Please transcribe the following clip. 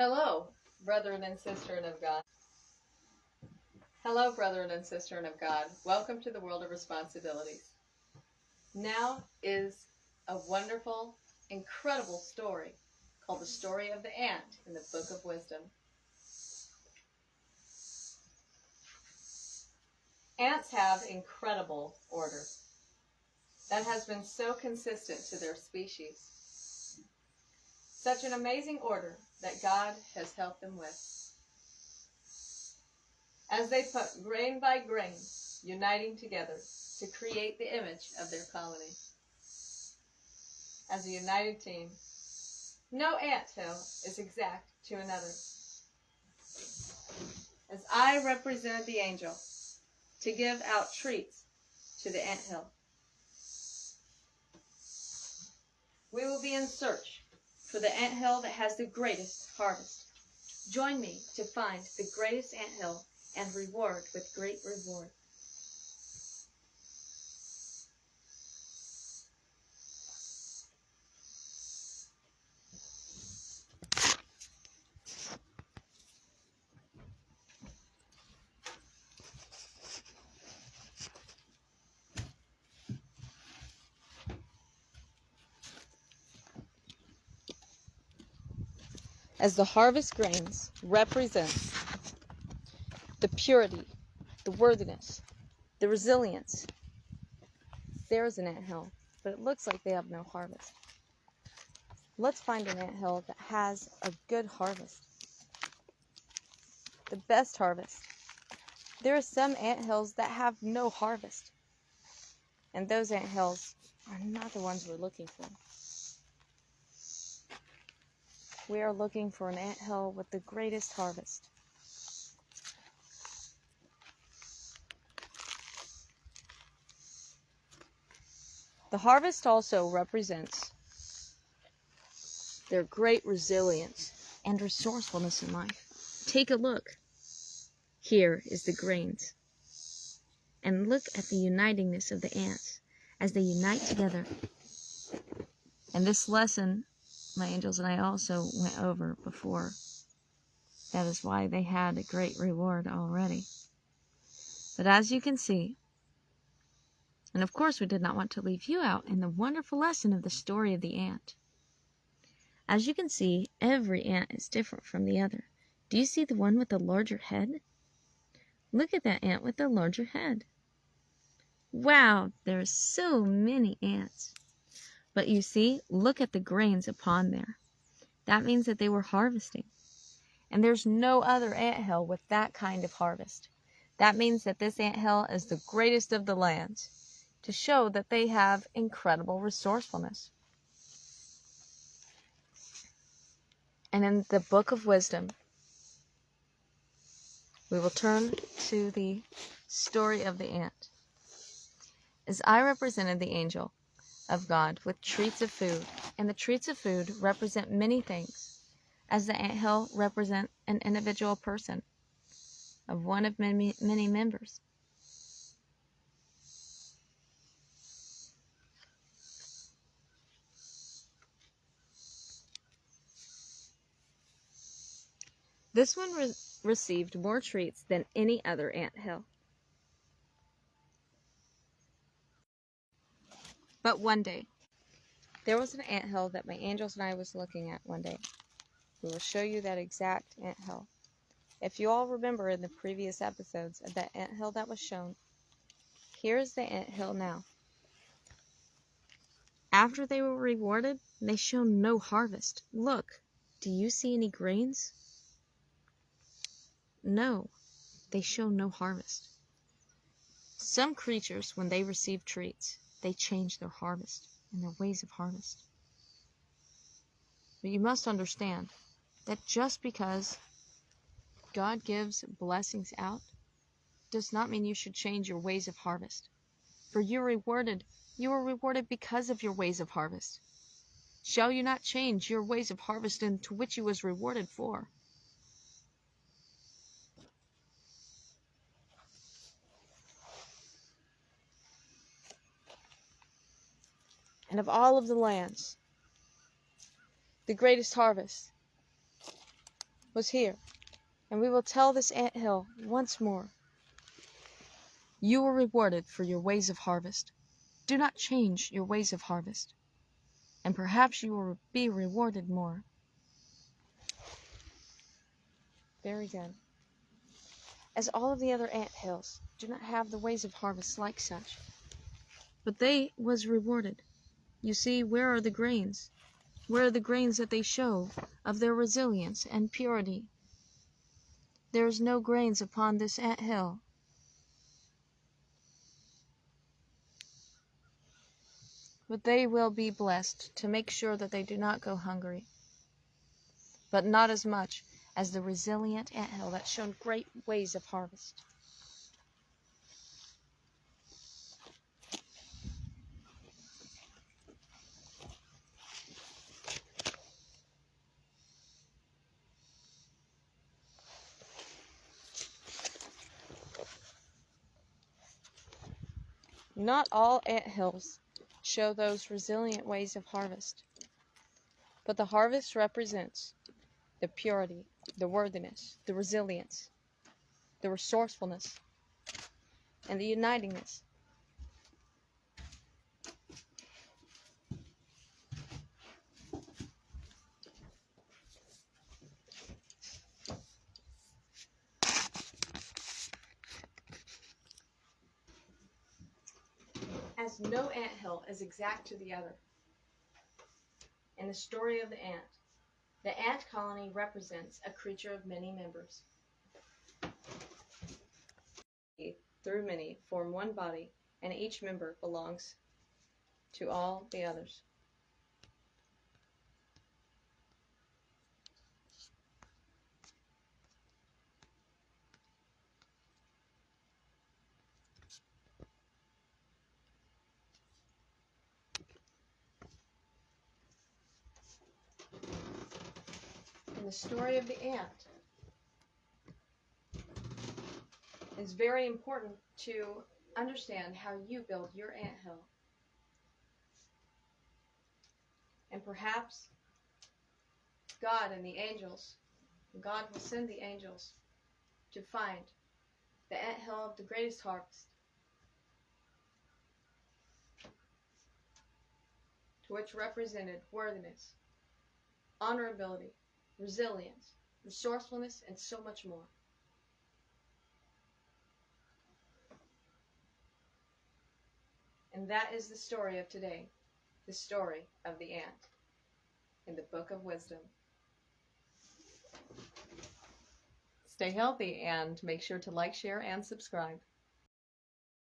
Hello, brethren and sister of God. Hello, brethren and sister of God. Welcome to the world of responsibilities. Now is a wonderful, incredible story called the story of the ant in the Book of Wisdom. Ants have incredible order that has been so consistent to their species. Such an amazing order that God has helped them with. As they put grain by grain, uniting together to create the image of their colony. As a united team, no anthill is exact to another. As I represented the angel to give out treats to the anthill, we will be in search for the anthill that has the greatest harvest. Join me to find the greatest anthill and reward with great reward. As the harvest grains represents the purity, the worthiness, the resilience. There's an anthill, but it looks like they have no harvest. Let's find an anthill that has a good harvest. The best harvest. There are some anthills that have no harvest. And those anthills are not the ones we're looking for. We are looking for an anthill with the greatest harvest. The harvest also represents their great resilience and resourcefulness in life. Take a look. Here is the grains. And look at the unitingness of the ants as they unite together. And this lesson, my angels and I also went over before. That is why they had a great reward already. But as you can see, and of course we did not want to leave you out in the wonderful lesson of the story of the ant. As you can see, every ant is different from the other. Do you see the one with the larger head? Look at that ant with the larger head. Wow, there are so many ants. But you see, look at the grains upon there. That means that they were harvesting. And there's no other anthill with that kind of harvest. That means that this anthill is the greatest of the lands, to show that they have incredible resourcefulness. And in the Book of Wisdom, we will turn to the story of the ant. As I represented the angel of God with treats of food, and the treats of food represent many things, as the anthill represent an individual person of one of many members. This one received more treats than any other anthill. But one day, there was an anthill that my angels and I was looking at one day. We will show you that exact anthill. If you all remember in the previous episodes of that anthill that was shown, here's the anthill now. After they were rewarded, they shown no harvest. Look, do you see any grains? No, they show no harvest. Some creatures, when they receive treats, they change their harvest and their ways of harvest. But you must understand that just because God gives blessings out does not mean you should change your ways of harvest. For you are rewarded because of your ways of harvest. Shall you not change your ways of harvest into which you was rewarded for? And of all of the lands, the greatest harvest was here, and we will tell this anthill once more. You were rewarded for your ways of harvest. Do not change your ways of harvest, and perhaps you will be rewarded more. Very good. As all of the other anthills do not have the ways of harvest like such, but they was rewarded. You see, where are the grains? Where are the grains that they show of their resilience and purity? There is no grains upon this anthill. But they will be blessed to make sure that they do not go hungry. But not as much as the resilient anthill that shown great ways of harvest. Not all anthills show those resilient ways of harvest, but the harvest represents the purity, the worthiness, the resilience, the resourcefulness, and the unitingness. As no anthill is exact to the other. In the story of the ant colony represents a creature of many members. Through many form one body, and each member belongs to all the others. In the story of the ant, it's very important to understand how you build your anthill. And perhaps God and the angels, God will send the angels to find the anthill of the greatest harvest, to which represented worthiness, honorability, resilience, resourcefulness, and so much more. And that is the story of today, the story of the ant in the Book of Wisdom. Stay healthy and make sure to like, share, and subscribe.